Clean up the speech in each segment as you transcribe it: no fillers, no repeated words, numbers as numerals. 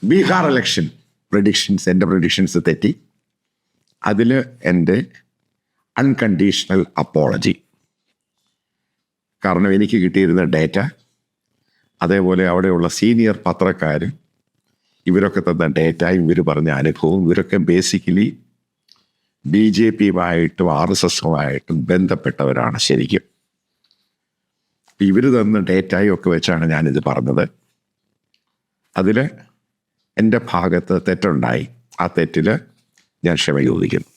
Bihar election എൻ്റെ predictions തെറ്റി. അതിൽ എൻ്റെ അൺകണ്ടീഷണൽ അപ്പോളജി. കാരണം എനിക്ക് കിട്ടിയിരുന്ന ഡേറ്റ, അതേപോലെ അവിടെയുള്ള സീനിയർ പത്രക്കാരും ഇവരൊക്കെ തന്ന ഡേറ്റ, ഇവർ പറഞ്ഞ അനുഭവം, ഇവരൊക്കെ ബേസിക്കലി BJPയുമായിട്ടും RSSുമായിട്ടും ബന്ധപ്പെട്ടവരാണ് ശരിക്കും. ഇവർ തന്ന ഡേറ്റയും ഒക്കെ വെച്ചാണ് ഞാനിത് പറഞ്ഞത്. അതിൽ എൻ്റെ ഭാഗത്ത് തെറ്റുണ്ടായി. ആ തെറ്റിൽ ഞാൻ ക്ഷമ ചോദിക്കുന്നു.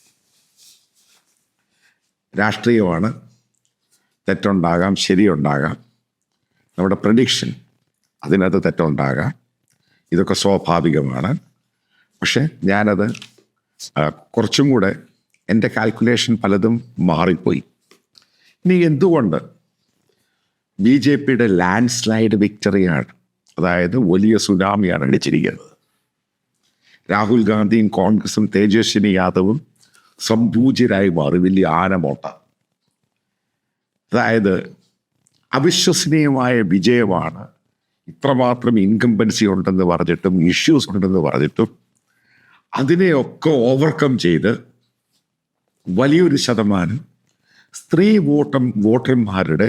രാഷ്ട്രീയമാണ്, തെറ്റുണ്ടാകാം, ശരിയുണ്ടാകാം. നമ്മുടെ പ്രഡിക്ഷൻ, അതിനകത്ത് തെറ്റുണ്ടാകാം. ഇതൊക്കെ സ്വാഭാവികമാണ്. പക്ഷെ ഞാനത് കുറച്ചും കൂടെ എൻ്റെ കാൽക്കുലേഷൻ പലതും മാറിപ്പോയി. ഇനി എന്തുകൊണ്ട് BJPയുടെ ലാൻഡ് സ്ലൈഡ് വിക്ടറിയാണ്, അതായത് വലിയ സുനാമിയാണ് അടിച്ചിരിക്കുന്നത്. രാഹുൽ ഗാന്ധിയും കോൺഗ്രസും തേജസ്വിനി യാദവും സംഭൂജിരായി മാറി, വലിയ ആനമോട്ട. അതായത് അവിശ്വസനീയമായ വിജയമാണ്. ഇത്രമാത്രം ഇൻകംബൻസി ഉണ്ടെന്ന് പറഞ്ഞിട്ടും ഇഷ്യൂസ് ഉണ്ടെന്ന് പറഞ്ഞിട്ടും അതിനെയൊക്കെ ഓവർകം ചെയ്ത് വലിയൊരു ശതമാനം സ്ത്രീ വോട്ടർമാരുടെ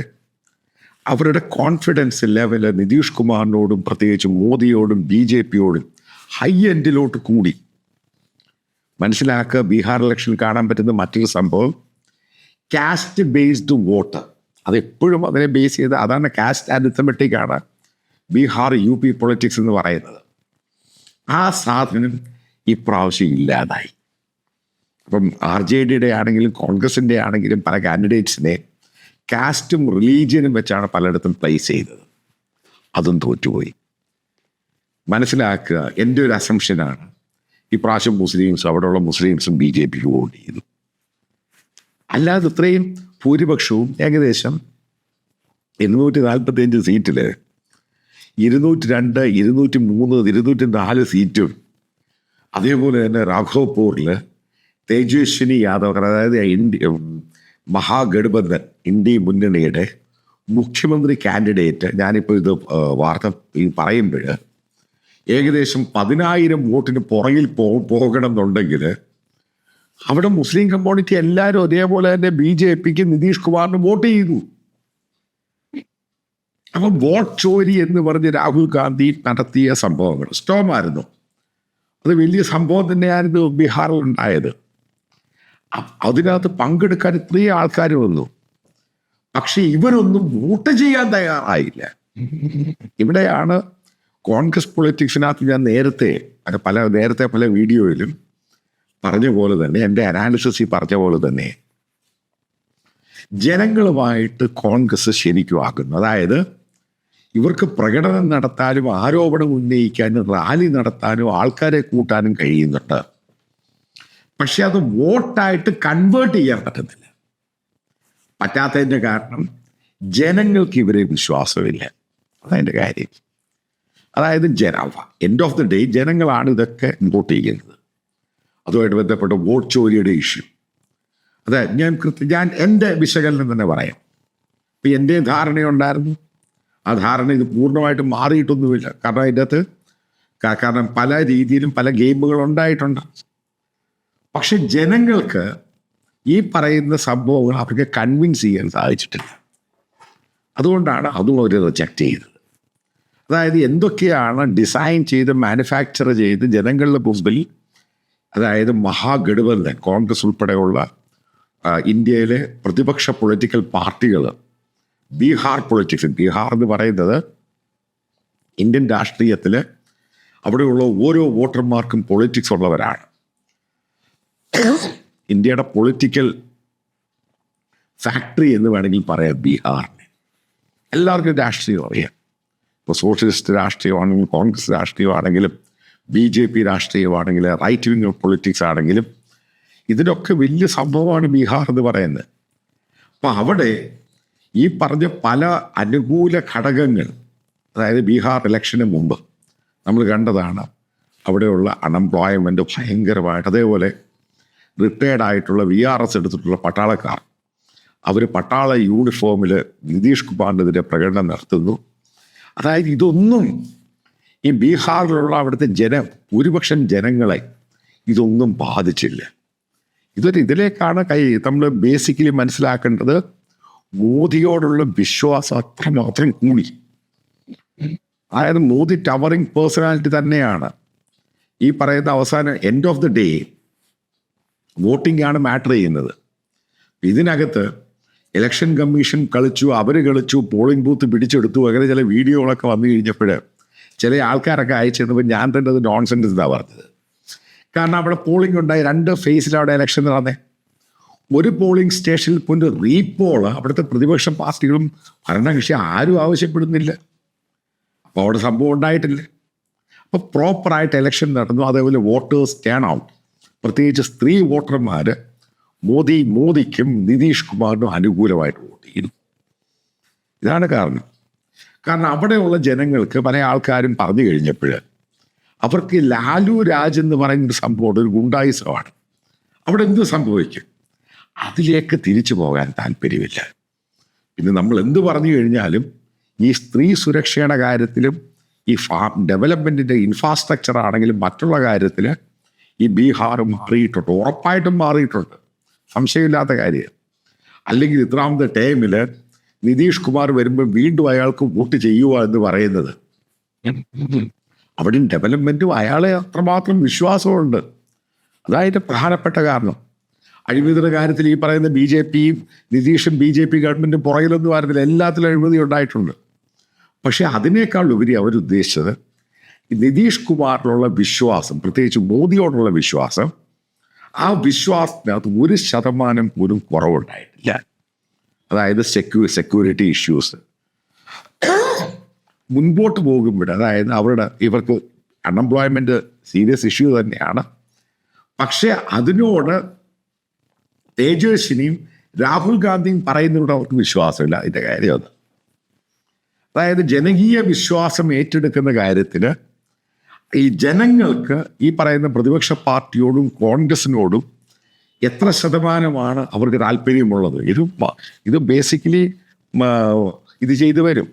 അവരുടെ കോൺഫിഡൻസ് ലെവല് നിതീഷ് കുമാറിനോടും പ്രത്യേകിച്ച് മോദിയോടും BJPയോടും ഹൈ എൻഡിലോട്ട് കൂടി. മനസ്സിലാക്കുക, ബീഹാർ ഇലക്ഷൻ കാണാൻ പറ്റുന്ന മറ്റൊരു സംഭവം കാസ്റ്റ് ബേസ്ഡ് വോട്ട്. അതെപ്പോഴും അതിനെ ബേസ് ചെയ്ത്, അതാണ് കാസ്റ്റ് അരിത്തമെറ്റിക്കാണ് ബീഹാർ UP പൊളിറ്റിക്സ് എന്ന് പറയുന്നത്. ആ സാധനം ഇപ്രാവശ്യം ഇല്ലാതായി. അപ്പം RJDയുടെ ആണെങ്കിലും കോൺഗ്രസിൻ്റെ ആണെങ്കിലും പല കാൻഡിഡേറ്റ്സിനെ കാസ്റ്റും റിലീജിയനും വെച്ചാണ് പലയിടത്തും പ്ലേസ് ചെയ്തത്. അതും തോറ്റുപോയി. മനസ്സിലാക്കുക, എൻ്റെ ഒരു അസംഷനാണ് ഇപ്രാവശ്യം മുസ്ലിംസും അവിടെയുള്ള മുസ്ലിംസും BJPക്ക് വോട്ട് ചെയ്തു. അല്ലാതെ ഇത്രയും ഭൂരിപക്ഷവും ഏകദേശം 245 സീറ്റിൽ 202, 203, 204 സീറ്റും, അതേപോലെ തന്നെ രാഘവ്പൂരിൽ തേജസ്വിനി യാദവ്, അതായത് മഹാഗഠബന്ധൻ ഇന്ത്യ മുന്നണിയുടെ മുഖ്യമന്ത്രി കാൻഡിഡേറ്റ്, ഞാനിപ്പോൾ ഇത് വാർത്ത പറയുമ്പോൾ ഏകദേശം 10,000 വോട്ടിന് പുറകിൽ പോകണം എന്നുണ്ടെങ്കിൽ അവിടെ മുസ്ലിം കമ്മ്യൂണിറ്റി എല്ലാവരും ഒരേപോലെ തന്നെ BJPക്ക് നിതീഷ് കുമാറിന് വോട്ട് ചെയ്തു. അപ്പം വോട്ട് ചോരി എന്ന് പറഞ്ഞ് രാഹുൽ ഗാന്ധി നടത്തിയ സംഭവങ്ങൾ സ്റ്റോമായിരുന്നു. അത് വലിയ സംഭവം തന്നെയായിരുന്നു ബീഹാറിൽ ഉണ്ടായത്. അതിനകത്ത് പങ്കെടുക്കാൻ ഇത്രയും ആൾക്കാർ വന്നു. പക്ഷെ ഇവരൊന്നും വോട്ട് ചെയ്യാൻ തയ്യാറായില്ല. ഇവിടെയാണ് കോൺഗ്രസ് പൊളിറ്റിക്സിനകത്ത് ഞാൻ നേരത്തെ പല വീഡിയോയിലും പറഞ്ഞ പോലെ തന്നെ, എൻ്റെ അനാലിസിസ് പറഞ്ഞ പോലെ തന്നെ, ജനങ്ങളുമായിട്ട് കോൺഗ്രസ് ശരിക്കും ആക്കുന്നു. അതായത് ഇവർക്ക് പ്രകടനം നടത്താനും ആരോപണം ഉന്നയിക്കാനും റാലി നടത്താനും ആൾക്കാരെ കൂട്ടാനും കഴിയുന്നുണ്ട്. പക്ഷെ അത് വോട്ടായിട്ട് കൺവേർട്ട് ചെയ്യാൻ പറ്റുന്നില്ല. പറ്റാത്തതിൻ്റെ കാരണം ജനങ്ങൾക്ക് ഇവരെ വിശ്വാസമില്ല. അതതിൻ്റെ കാര്യം. അതായത് എൻഡ് ഓഫ് ദി ഡേ ജനങ്ങളാണ് ഇതൊക്കെ വോട്ട് ചെയ്യുന്നത്. അതുമായിട്ട് ബന്ധപ്പെട്ട വോട്ട് ചോരിയുടെ ഇഷ്യൂ, അതായത് ഞാൻ എൻ്റെ വിശകലനം തന്നെ പറയാം. ഇപ്പം എൻ്റെ ധാരണയുണ്ടായിരുന്നു. ആ ധാരണ ഇത് പൂർണ്ണമായിട്ട് മാറിയിട്ടൊന്നുമില്ല. കാരണം അതിൻ്റെ അകത്ത് പല രീതിയിലും പല ഗെയിമുകൾ ഉണ്ടായിട്ടുണ്ട്. പക്ഷെ ജനങ്ങൾക്ക് ഈ പറയുന്ന സംഭവങ്ങൾ അവർക്ക് കൺവിൻസ് ചെയ്യാൻ സാധിച്ചിട്ടില്ല. അതുകൊണ്ടാണ് അതും അവർ റിജക്റ്റ് ചെയ്തത്. അതായത് എന്തൊക്കെയാണ് ഡിസൈൻ ചെയ്ത് മാനുഫാക്ചർ ചെയ്ത് ജനങ്ങളുടെ മുമ്പിൽ, അതായത് മഹാഗഠബന്ധൻ കോൺഗ്രസ് ഉൾപ്പെടെയുള്ള ഇന്ത്യയിലെ പ്രതിപക്ഷ പൊളിറ്റിക്കൽ പാർട്ടികൾ ബീഹാർ എന്ന് പറയുന്നത് ഇന്ത്യൻ രാഷ്ട്രീയത്തിൽ അവിടെയുള്ള ഓരോ വോട്ടർമാർക്കും പൊളിറ്റിക്സ് ഉള്ളവരാണ്. ഇന്ത്യയുടെ പൊളിറ്റിക്കൽ ഫാക്ടറി എന്ന് വേണമെങ്കിൽ പറയാം ബീഹാറിനെ. എല്ലാവർക്കും രാഷ്ട്രീയം അറിയാം. ഇപ്പോൾ സോഷ്യലിസ്റ്റ് രാഷ്ട്രീയമാണെങ്കിലും കോൺഗ്രസ് രാഷ്ട്രീയമാണെങ്കിലും BJP രാഷ്ട്രീയമാണെങ്കിലും റൈറ്റ് വിങ് പൊളിറ്റിക്സ് ആണെങ്കിലും ഇതിനൊക്കെ വലിയ സംഭവമാണ് ബീഹാർ എന്ന് പറയുന്നത്. അപ്പോൾ അവിടെ ഈ പറഞ്ഞ പല അനുകൂല ഘടകങ്ങൾ, അതായത് ബീഹാർ ഇലക്ഷന് മുമ്പ് നമ്മൾ കണ്ടതാണ്. അവിടെയുള്ള അൺഎംപ്ലോയ്മെൻറ്റ് ഭയങ്കരമായിട്ട്, അതേപോലെ റിട്ടയർഡായിട്ടുള്ള VRS എടുത്തിട്ടുള്ള പട്ടാളക്കാർ, അവർ പട്ടാള യൂണിഫോമിൽ നിതീഷ് കുമാറിനെതിരെ പ്രകടനം നടത്തുന്നു. അതായത് ഇതൊന്നും ഈ ബീഹാറിലുള്ള അവിടുത്തെ ഭൂരിപക്ഷം ജനങ്ങളെ ഇതൊന്നും ബാധിച്ചില്ല. ഇതിലേക്കാണ് നമ്മൾ ബേസിക്കലി മനസ്സിലാക്കേണ്ടത്. മോദിയോടുള്ള വിശ്വാസം അത്രമാത്രം കൂടി. അതായത് മോദി ടവറിങ് പേഴ്സണാലിറ്റി തന്നെയാണ്. ഈ പറയുന്ന അവസാനം end of the day voting ആണ് മാറ്റർ ചെയ്യുന്നത്. ഇതിനകത്ത് ഇലക്ഷൻ കമ്മീഷൻ കളിച്ചു, അവർ കളിച്ചു, പോളിംഗ് ബൂത്ത് പിടിച്ചെടുത്തു, അങ്ങനെ ചില വീഡിയോകളൊക്കെ വന്നു കഴിഞ്ഞപ്പോൾ ചില ആൾക്കാരൊക്കെ അയച്ചിരുന്നപ്പോൾ ഞാൻ തന്നെ അത് നോൺസെൻസ് എന്നാണ് പറഞ്ഞത്. കാരണം അവിടെ പോളിംഗ് ഉണ്ടായി, 2 ഫേസിൽ അവിടെ ഇലക്ഷൻ നടന്നേ. ഒരു പോളിംഗ് സ്റ്റേഷനിൽ പോയിട്ട് റീപോൾ അവിടുത്തെ പ്രതിപക്ഷ പാർട്ടികളും ഭരണകക്ഷി ആരും ആവശ്യപ്പെടുന്നില്ല. അപ്പോൾ അവിടെ സംഭവം ഉണ്ടായിട്ടില്ല. അപ്പോൾ പ്രോപ്പറായിട്ട് ഇലക്ഷൻ നടന്നു. അതേപോലെ വോട്ടേഴ്സ് ടേൺ ഔട്ട്, പ്രത്യേകിച്ച് സ്ത്രീ വോട്ടർമാർ മോദിക്കും നിതീഷ് കുമാറിനും അനുകൂലമായിട്ട് വോട്ട് ചെയ്തു. ഇതാണ് കാരണം അവിടെയുള്ള ജനങ്ങൾക്ക് പല ആൾക്കാരും പറഞ്ഞു കഴിഞ്ഞപ്പോൾ അവർക്ക് ലാലു രാജ് എന്ന് പറയുന്നൊരു സംഭവം ഒരു ഗുണ്ടായിസമാണ്. അവിടെ എന്ത് സംഭവിക്കും, അതിലേക്ക് തിരിച്ചു പോകാൻ താല്പര്യമില്ല. പിന്നെ നമ്മൾ എന്ത് പറഞ്ഞു കഴിഞ്ഞാലും ഈ സ്ത്രീ സുരക്ഷയുടെ കാര്യത്തിലും ഈ ഡെവലപ്മെൻറ്റിൻ്റെ ഇൻഫ്രാസ്ട്രക്ചർ ആണെങ്കിലും മറ്റുള്ള കാര്യത്തിൽ ഈ ബീഹാർ മാറിയിട്ടുണ്ട്, ഉറപ്പായിട്ടും മാറിയിട്ടുണ്ട്, സംശയമില്ലാത്ത കാര്യം. അല്ലെങ്കിൽ ഇത്രാമത്തെ ടൈമിൽ നിതീഷ് കുമാർ വരുമ്പോൾ വീണ്ടും അയാൾക്ക് വോട്ട് ചെയ്യുക എന്ന് പറയുന്നത്, അവിടെ ഡെവലപ്മെൻറ്റും അയാളെ അത്രമാത്രം വിശ്വാസമുണ്ട്. അതായത് പ്രധാനപ്പെട്ട കാരണം. അഴിമതിയുടെ കാര്യത്തിൽ ഈ പറയുന്ന BJP നിതീഷും BJP ഗവൺമെൻറ്റും പുറകിലൊന്നും ആയിരുന്നില്ല, എല്ലാത്തിലും അഴിമതി ഉണ്ടായിട്ടുണ്ട്. പക്ഷേ അതിനേക്കാൾ ഉപരി അവരുദ്ദേശിച്ചത് നിതീഷ് കുമാറിലുള്ള വിശ്വാസം, പ്രത്യേകിച്ച് മോദിയോടുള്ള വിശ്വാസം, ആ വിശ്വാസത്തിനകത്ത് 1% പോലും കുറവുണ്ടായിട്ടില്ല. അതായത് സെക്യൂരിറ്റി ഇഷ്യൂസ് മുൻപോട്ട് പോകുമ്പോൾ, അതായത് ഇവർക്ക് അൺഎംപ്ലോയ്മെൻറ്റ് സീരിയസ് ഇഷ്യൂ തന്നെയാണ്. പക്ഷേ അതിനോട് തേജസ്വിനിയും രാഹുൽ ഗാന്ധിയും പറയുന്നതിനോട് അവർക്ക് വിശ്വാസമില്ല. ഇതിൻ്റെ കാര്യം അത്. അതായത് ജനകീയ വിശ്വാസം ഏറ്റെടുക്കുന്ന കാര്യത്തിൽ ഈ ജനങ്ങൾക്ക് ഈ പറയുന്ന പ്രതിപക്ഷ പാർട്ടിയോടും കോൺഗ്രസിനോടും എത്ര ശതമാനമാണ് അവർക്ക് താല്പര്യമുള്ളത്, ഇത് ബേസിക്കലി ഇത് ചെയ്തു വരും.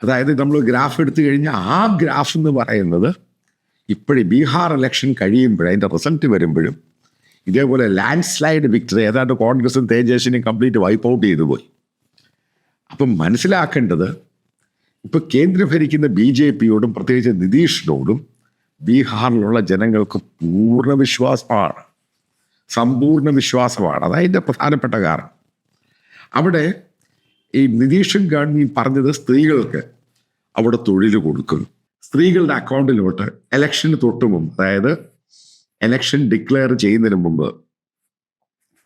അതായത് നമ്മൾ ഗ്രാഫ് എടുത്തു കഴിഞ്ഞാൽ ആ ഗ്രാഫ് എന്ന് പറയുന്നത് ഇപ്പോഴും ബീഹാർ ഇലക്ഷൻ കഴിയുമ്പോഴും അതിൻ്റെ റിസൾട്ട് വരുമ്പോഴും ഇതേപോലെ ലാൻഡ് സ്ലൈഡ് വിക്ടറി, ഏതാണ്ട് കോൺഗ്രസും തേജസ്വിനെയും കംപ്ലീറ്റ് വൈപ്പ് ഔട്ട് ചെയ്തു പോയി. അപ്പം മനസ്സിലാക്കേണ്ടത്, ഇപ്പോൾ കേന്ദ്രം ഭരിക്കുന്ന BJPയോടും പ്രത്യേകിച്ച് നിതീഷിനോടും ബീഹാറിലുള്ള ജനങ്ങൾക്ക് പൂർണ്ണ വിശ്വാസമാണ്, സമ്പൂർണ്ണ വിശ്വാസമാണ്. അതതിൻ്റെ പ്രധാനപ്പെട്ട കാരണം. അവിടെ ഈ നിതീഷും ഗവൺമെൻറ് പറഞ്ഞത് സ്ത്രീകൾക്ക് അവിടെ തൊഴിൽ കൊടുക്കും, സ്ത്രീകളുടെ അക്കൗണ്ടിലോട്ട് ഇലക്ഷന് തൊട്ട് മുമ്പ്, അതായത് ഇലക്ഷൻ ഡിക്ലെയർ ചെയ്യുന്നതിന് മുമ്പ്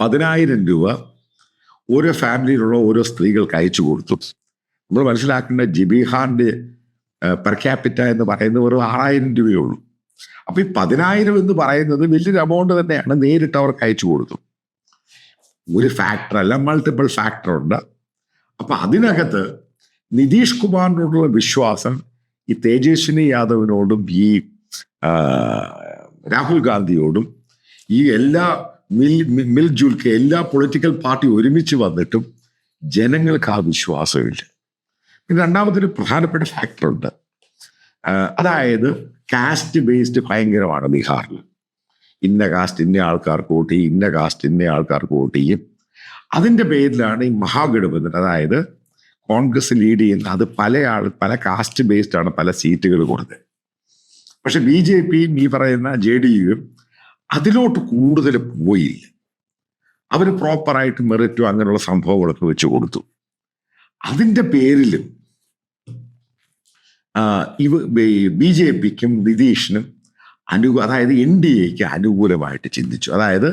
10,000 രൂപ ഓരോ ഫാമിലിയിലുള്ള ഓരോ സ്ത്രീകൾക്ക് അയച്ചു കൊടുത്തു. നമ്മൾ മനസ്സിലാക്കേണ്ട ബീഹാറിൻ്റെ പെർ ക്യാപിറ്റ എന്ന് പറയുന്നത് ഒരു 6,000 രൂപയേ ഉള്ളൂ. അപ്പോൾ ഈ 10,000 എന്ന് പറയുന്നത് വലിയൊരു എമൗണ്ട് തന്നെയാണ്. നേരിട്ട് അവർക്ക് അയച്ചു കൊടുത്തു. ഒരു ഫാക്ടറല്ല, മൾട്ടിപ്പിൾ ഫാക്ടറുണ്ട്. അപ്പം അതിനകത്ത് നിതീഷ് കുമാറിനോടുള്ള വിശ്വാസം ഈ തേജസ്വിനി യാദവിനോടും ഈ രാഹുൽ ഗാന്ധിയോടും ഈ എല്ലാ മിൽജുൽക്ക് എല്ലാ പൊളിറ്റിക്കൽ പാർട്ടി ഒരുമിച്ച് വന്നിട്ടും ജനങ്ങൾക്ക് ആ വിശ്വാസമില്ല. പിന്നെ രണ്ടാമതൊരു പ്രധാനപ്പെട്ട ഫാക്ടറുണ്ട്, അതായത് കാസ്റ്റ് ബേസ്ഡ് ഭയങ്കരമാണ് ബീഹാറിൽ. ഇന്ന കാസ്റ്റ് ഇന്ന ആൾക്കാർക്ക് വോട്ട് ചെയ്യും, ഇന്ന കാസ്റ്റ് ഇന്ന ആൾക്കാർക്ക് വോട്ട് ചെയ്യും. അതിൻ്റെ പേരിലാണ് ഈ മഹാഗഠബന്ധൻ, അതായത് കോൺഗ്രസ് ലീഡ് ചെയ്യുന്ന, അത് പല കാസ്റ്റ് ബേസ്ഡാണ് പല സീറ്റുകൾ കൊടുത്തത്. പക്ഷെ BJPയും ഈ പറയുന്ന JDUവും അതിലോട്ട് കൂടുതൽ പോയില്ല. അവർ പ്രോപ്പറായിട്ട് മെറിറ്റും അങ്ങനെയുള്ള സംഭവങ്ങളൊക്കെ വെച്ച് കൊടുത്തു. അതിൻ്റെ പേരിലും BJPക്കും നിതീഷിനും അതായത് NDAക്ക് അനുകൂലമായിട്ട് ചിന്തിച്ചു. അതായത്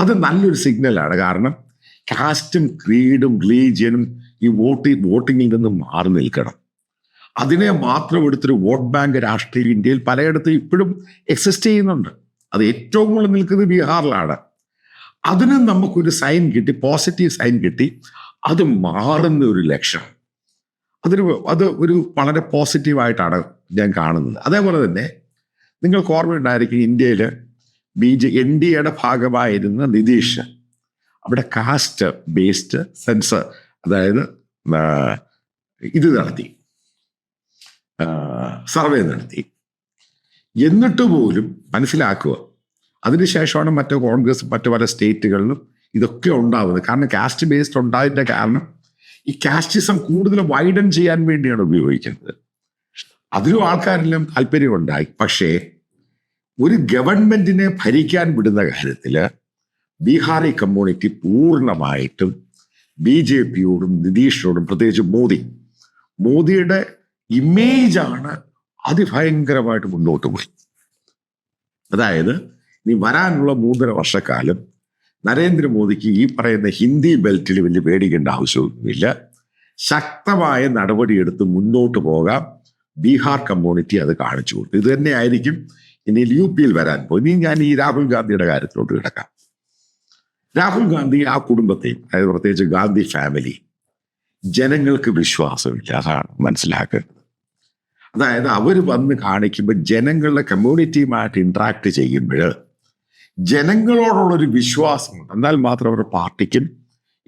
അത് നല്ലൊരു സിഗ്നലാണ്. കാരണം കാസ്റ്റും ക്രീഡും റിലീജിയനും ഈ വോട്ടിങ്ങിൽ നിന്ന് മാറി നിൽക്കണം. അതിനെ മാത്രം എടുത്തൊരു വോട്ട് ബാങ്ക് രാഷ്ട്രീയം ഇന്ത്യയിൽ പലയിടത്തും ഇപ്പോഴും എക്സിസ്റ്റ് ചെയ്യുന്നുണ്ട്. അത് ഏറ്റവും കൂടുതൽ നിൽക്കുന്നത് ബീഹാറിലാണ്. അതിന് നമുക്കൊരു സൈൻ കിട്ടി, പോസിറ്റീവ് സൈൻ കിട്ടി. അത് മാറുന്ന ഒരു ലക്ഷണം, അത് ഒരു വളരെ പോസിറ്റീവായിട്ടാണ് ഞാൻ കാണുന്നത്. അതേപോലെ തന്നെ നിങ്ങൾക്ക് ഓർമ്മയുണ്ടായിരിക്കും, ഇന്ത്യയിൽ NDAയുടെ ഭാഗമായിരുന്ന നിതീഷ് അവിടെ കാസ്റ്റ് ബേസ്ഡ് സെൻസർ, അതായത് ഇത് നടത്തി. സർവേ നടത്തി. എന്നിട്ട് പോലും മനസ്സിലാക്കുക, അതിനുശേഷമാണ് മറ്റു കോൺഗ്രസ് മറ്റു പല സ്റ്റേറ്റുകളിലും ഇതൊക്കെ ഉണ്ടാവുന്നത്. കാരണം കാസ്റ്റ് ബേസ്ഡ് ഉണ്ടായതിൻ്റെ കാരണം ഈ കാസ്റ്റിസം കൂടുതൽ വൈഡൻ ചെയ്യാൻ വേണ്ടിയാണ് ഉപയോഗിക്കുന്നത്. അതിലും ആൾക്കാരെല്ലാം താല്പര്യമുണ്ടായി. പക്ഷേ ഒരു ഗവൺമെന്റിനെ ഭരിക്കാൻ വിടുന്ന കാര്യത്തിൽ ബീഹാറി കമ്മ്യൂണിറ്റി പൂർണ്ണമായിട്ടും BJPയോടും നിതീഷിനോടും, പ്രത്യേകിച്ച് മോദിയുടെ ഇമേജാണ് അതിഭയങ്കരമായിട്ട് മുന്നോട്ട് പോയി. അതായത് ഇനി വരാനുള്ള 3.5 വർഷക്കാലം നരേന്ദ്രമോദിക്ക് ഈ പറയുന്ന ഹിന്ദി ബെൽറ്റിൽ വലിയ പേടിക്കേണ്ട ആവശ്യമൊന്നുമില്ല. ശക്തമായ നടപടിയെടുത്ത് മുന്നോട്ട് പോകാം. ബീഹാർ കമ്മ്യൂണിറ്റി അത് കാണിച്ചു കൊടുത്തു. ഇത് തന്നെയായിരിക്കും ഇനി UP വരാൻ പോകും. ഇനി ഞാൻ ഈ രാഹുൽ ഗാന്ധിയുടെ കാര്യത്തിലോട്ട് കിടക്കാം. രാഹുൽ ഗാന്ധി ആ കുടുംബത്തെയും, അതായത് പ്രത്യേകിച്ച് ഗാന്ധി ഫാമിലി, ജനങ്ങൾക്ക് വിശ്വാസമില്ല. അതാണ് മനസ്സിലാക്കേണ്ടത്. അതായത് അവർ വന്ന് കാണിക്കുമ്പോൾ ജനങ്ങളുടെ കമ്മ്യൂണിറ്റിയുമായിട്ട് ഇൻട്രാക്ട് ചെയ്യുമ്പോൾ ജനങ്ങളോടുള്ളൊരു വിശ്വാസമുണ്ട്. എന്നാൽ മാത്രം അവരുടെ പാർട്ടിക്കും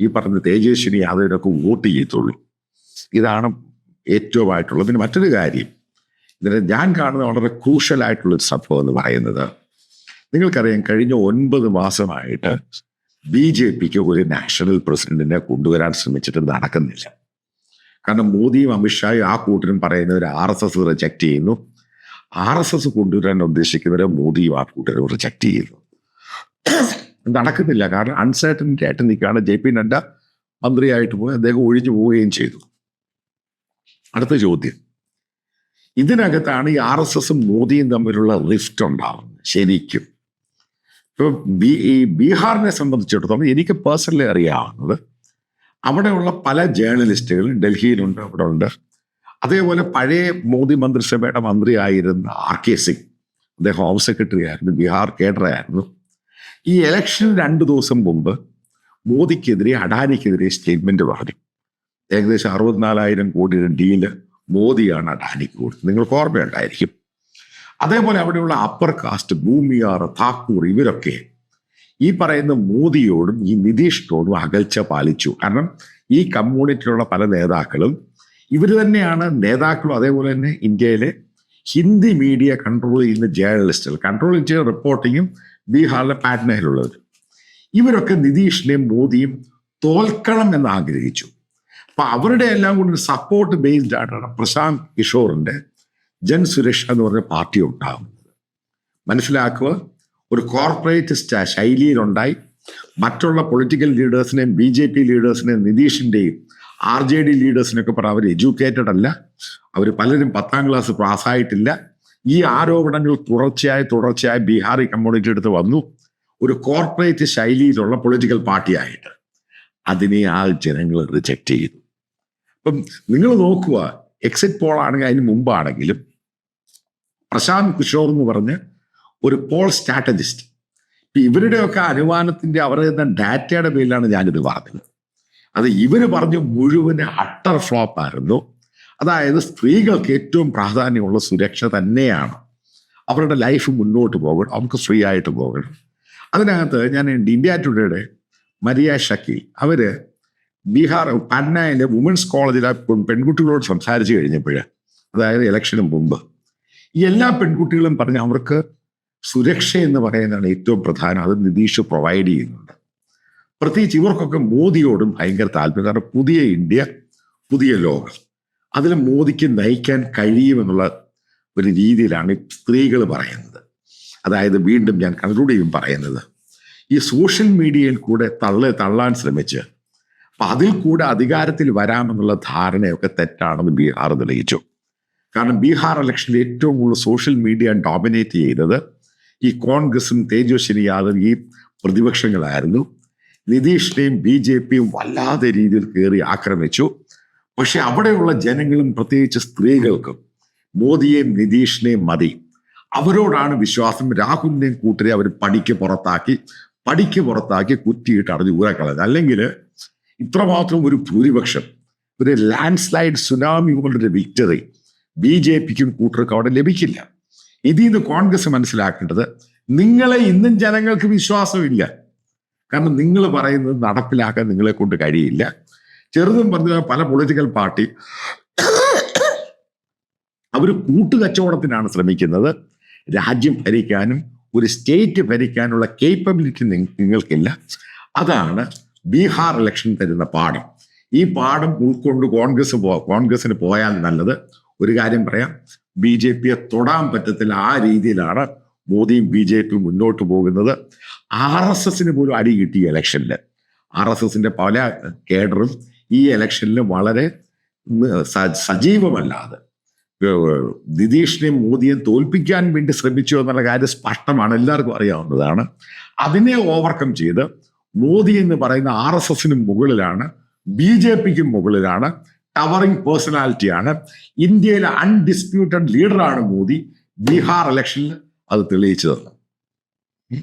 ഈ പറഞ്ഞ തേജസ്വിനി യാദവിനൊക്കെ വോട്ട് ചെയ്യത്തുള്ളൂ. ഇതാണ് ഏറ്റവുമായിട്ടുള്ളത്. പിന്നെ മറ്റൊരു കാര്യം, ഇതിന് ഞാൻ കാണുന്ന വളരെ ക്രൂഷ്യലായിട്ടുള്ളൊരു സംഭവം എന്ന് പറയുന്നത്, നിങ്ങൾക്കറിയാം, കഴിഞ്ഞ 9 മാസമായിട്ട് BJPക്ക് ഒരു നാഷണൽ പ്രസിഡന്റിനെ കൊണ്ടുവരാൻ ശ്രമിച്ചിട്ട് നടക്കുന്നില്ല. കാരണം മോദിയും അമിത്ഷായും ആ കൂട്ടരും പറയുന്നവർ RSS റിജക്റ്റ് ചെയ്യുന്നു. RSS കൊണ്ടുവരാൻ ഉദ്ദേശിക്കുന്നവരെ മോദിയും ആ കൂട്ടരും റിജക്റ്റ് ചെയ്യുന്നു. നടക്കുന്നില്ല. കാരണം അൺസർട്ടനിറ്റി ആയിട്ട് നിൽക്കുകയാണ്. JP നഡ്ഡ മന്ത്രിയായിട്ട് പോയി, അദ്ദേഹം ഒഴിഞ്ഞു പോവുകയും ചെയ്തു. അടുത്ത ചോദ്യം, ഇതിനകത്താണ് ഈ RSSും മോദിയും തമ്മിലുള്ള റിഫ്റ്റ് ഉണ്ടാവുന്നത് ശരിക്കും. ഇപ്പോൾ ഈ ബീഹാറിനെ സംബന്ധിച്ചിടത്തോളം എനിക്ക് പേഴ്സണലി അറിയാവുന്നത്, അവിടെയുള്ള പല ജേർണലിസ്റ്റുകളും ഡൽഹിയിലുണ്ട്, അവിടെ ഉണ്ട്. അതേപോലെ പഴയ മോദി മന്ത്രിസഭയുടെ മന്ത്രിയായിരുന്ന RK സിംഗ്, അദ്ദേഹം ഹോം സെക്രട്ടറി ആയിരുന്നു, ബീഹാർ കേഡറായിരുന്നു. ഈ ഇലക്ഷൻ 2 ദിവസം മുമ്പ് മോദിക്കെതിരെ, അഡാനിക്കെതിരെ സ്റ്റേറ്റ്മെന്റ് പറഞ്ഞു. ഏകദേശം 64,000 കോടിയുടെ ഡീല് മോദിയാണ് അഡാനിക്ക് കൊടുത്തത്. നിങ്ങൾക്ക് ഓർമ്മയുണ്ടായിരിക്കും. അതേപോലെ അവിടെയുള്ള അപ്പർ കാസ്റ്റ്, ഭൂമിയാർ, താക്കൂർ, ഇവരൊക്കെ ഈ പറയുന്ന മോദിയോടും ഈ നിതീഷിനോടും അകൽച്ച പാലിച്ചു. കാരണം ഈ കമ്മ്യൂണിറ്റിയിലുള്ള പല നേതാക്കളും ഇവർ തന്നെയാണ് നേതാക്കളും. അതേപോലെ തന്നെ ഇന്ത്യയിലെ ഹിന്ദി മീഡിയ കൺട്രോൾ ചെയ്യുന്ന ജേർണലിസ്റ്റുകൾ, കൺട്രോൾ ചെയ്യുന്ന റിപ്പോർട്ടിങ്ങും ബീഹാറിലെ പാറ്റ്നയിലുള്ളവർ, ഇവരൊക്കെ നിതീഷിനെയും മോദിയും തോൽക്കണം എന്ന് ആഗ്രഹിച്ചു. അപ്പൊ അവരുടെ എല്ലാം കൂടി ഒരു സപ്പോർട്ട് ബേസ്ഡ് ആയിട്ടാണ് പ്രശാന്ത് കിഷോറിന്റെ ജൻ സുരക്ഷ എന്ന് പറഞ്ഞ പാർട്ടി ഉണ്ടാകുന്നത്. മനസ്സിലാക്കുക, ഒരു കോർപ്പറേറ്റ് ശൈലിയിലുണ്ടായി. മറ്റുള്ള പൊളിറ്റിക്കൽ ലീഡേഴ്സിനെയും BJP ലീഡേഴ്സിനെയും നിതീഷിൻ്റെയും RJD ലീഡേഴ്സിനൊക്കെ പറഞ്ഞാൽ അവർ എഡ്യൂക്കേറ്റഡ് അല്ല, അവർ പലരും 10ാം ക്ലാസ് പാസ്സായിട്ടില്ല. ഈ ആരോപണങ്ങൾ തുടർച്ചയായി ബീഹാറി കമ്മ്യൂണിറ്റി എടുത്ത് വന്നു. ഒരു കോർപ്പറേറ്റ് ശൈലിയിലുള്ള പൊളിറ്റിക്കൽ പാർട്ടിയായിട്ട് അതിനെ ജനങ്ങൾ റിജക്റ്റ് ചെയ്തു. അപ്പം നിങ്ങൾ നോക്കുക, എക്സിറ്റ് പോൾ ആണെങ്കിൽ അതിന് മുമ്പാണെങ്കിലും പ്രശാന്ത് കിഷോർ എന്ന് പറഞ്ഞ് ഒരു പോൾ സ്ട്രാറ്റജിസ്റ്റ്, ഇപ്പം ഇവരുടെയൊക്കെ അനുമാനത്തിൻ്റെ അവരുടെ ഡാറ്റയുടെ പേരിലാണ് ഞാനിത് പറഞ്ഞത്. അത് ഇവർ പറഞ്ഞ് മുഴുവൻ അട്ടർ ഫ്ലോപ്പ് ആയിരുന്നു. അതായത് സ്ത്രീകൾക്ക് ഏറ്റവും പ്രാധാന്യമുള്ള സുരക്ഷ തന്നെയാണ്. അവരുടെ ലൈഫ് മുന്നോട്ട് പോകണം, അവർക്ക് ഫ്രീ ആയിട്ട് പോകണം. അതിനകത്ത് ഞാൻ ഇന്ത്യ ടുഡേയുടെ മരിയ ഷക്കീൽ, അവർ ബീഹാർ പട്നയിലെ വുമൻസ് കോളേജിലെ പെൺകുട്ടികളോട് സംസാരിച്ച് കഴിഞ്ഞപ്പോൾ, അതായത് ഇലക്ഷന് മുമ്പ്, ഈ എല്ലാ പെൺകുട്ടികളും പറഞ്ഞ് അവർക്ക് സുരക്ഷ എന്ന് പറയുന്നതാണ് ഏറ്റവും പ്രധാനം. അത് നിതീഷ് പ്രൊവൈഡ് ചെയ്യുന്നുണ്ട്. പ്രത്യേകിച്ച് ഇവർക്കൊക്കെ മോദിയോടും ഭയങ്കര താല്പര്യം. കാരണം പുതിയ ഇന്ത്യ, പുതിയ ലോകം, അതിൽ മോദിക്ക് നയിക്കാൻ കഴിയുമെന്നുള്ള ഒരു രീതിയിലാണ് സ്ത്രീകൾ പറയുന്നത്. അതായത് വീണ്ടും ഞാൻ കൺക്ലൂഡ് ചെയ്യും പറയുന്നത്, ഈ സോഷ്യൽ മീഡിയയിൽ കൂടെ തള്ളാൻ ശ്രമിച്ച് അപ്പം അതിൽ കൂടെ അധികാരത്തിൽ വരാമെന്നുള്ള ധാരണയൊക്കെ തെറ്റാണെന്ന് ബീഹാർ തെളിയിച്ചു. കാരണം ബീഹാർ ഇലക്ഷനിൽ ഏറ്റവും കൂടുതൽ സോഷ്യൽ മീഡിയ ഡോമിനേറ്റ് ചെയ്തത് ഈ കോൺഗ്രസും തേജസ്വിനി യാദവ് ഈ പ്രതിപക്ഷങ്ങളായിരുന്നു. നിതീഷിനെയും BJPയും വല്ലാതെ രീതിയിൽ കയറി ആക്രമിച്ചു. പക്ഷെ അവിടെയുള്ള ജനങ്ങളും പ്രത്യേകിച്ച് സ്ത്രീകൾക്കും മോദിയെയും നിതീഷിനെയും മതി, അവരോടാണ് വിശ്വാസം. രാഹുലിനെയും കൂട്ടരെ അവർ പടിക്ക് പുറത്താക്കി കുറ്റിയിട്ട് അടഞ്ഞ് ഊരക്കളഞ്ഞു. അല്ലെങ്കിൽ ഇത്രമാത്രം ഒരു ഭൂരിപക്ഷം, ഒരു ലാൻഡ് സ്ലൈഡ് സുനാമി കൊണ്ടൊരു വിക്ടറി BJPക്കും കൂട്ടർക്കും അവിടെ ലഭിക്കില്ല. ഇതിൽ നിന്ന് കോൺഗ്രസ് മനസ്സിലാക്കേണ്ടത്, നിങ്ങളെ ഇന്നും ജനങ്ങൾക്ക് വിശ്വാസമില്ല. കാരണം നിങ്ങൾ പറയുന്നത് നടപ്പിലാക്കാൻ നിങ്ങളെ കൊണ്ട് കഴിയില്ല. ചെറുതും പറഞ്ഞ പല പൊളിറ്റിക്കൽ പാർട്ടി അവർ കൂട്ടുകച്ചവടത്തിനാണ് ശ്രമിക്കുന്നത്. രാജ്യം ഭരിക്കാനും ഒരു സ്റ്റേറ്റ് ഭരിക്കാനുള്ള കേപ്പബിലിറ്റി നിങ്ങൾക്കില്ല. അതാണ് ബീഹാർ ഇലക്ഷൻ തരുന്ന പാഠം. ഈ പാഠം ഉൾക്കൊണ്ട് കോൺഗ്രസിന് പോയാൽ നല്ലത്. ഒരു കാര്യം പറയാം, BJPയെ തൊടാൻ പറ്റത്തില്ല. ആ രീതിയിലാണ് മോദിയും BJPയും മുന്നോട്ട് പോകുന്നത്. RSSന് പോലും അടി കിട്ടിയ ഇലക്ഷനിൽ. RSSന്റെ പല കേഡറും ഈ ഇലക്ഷനിൽ വളരെ സജീവമല്ലാതെ നിതീഷിനെയും മോദിയെയും തോൽപ്പിക്കാൻ വേണ്ടി ശ്രമിച്ചു എന്നുള്ള കാര്യം സ്പഷ്ടമാണ്, എല്ലാവർക്കും അറിയാവുന്നതാണ്. അതിനെ ഓവർകം ചെയ്ത് മോദി എന്ന് പറയുന്ന RSSന് മുകളിലാണ്, BJPക്കും മുകളിലാണ്, ടവറിംഗ് പേഴ്സണാലിറ്റിയാണ്, ഇന്ത്യയിലെ അൺഡിസ്പ്യൂട്ടഡ് ലീഡറാണ് മോദി. ബീഹാർ ഇലക്ഷനിൽ അത് തെളിയിച്ചു തന്നു.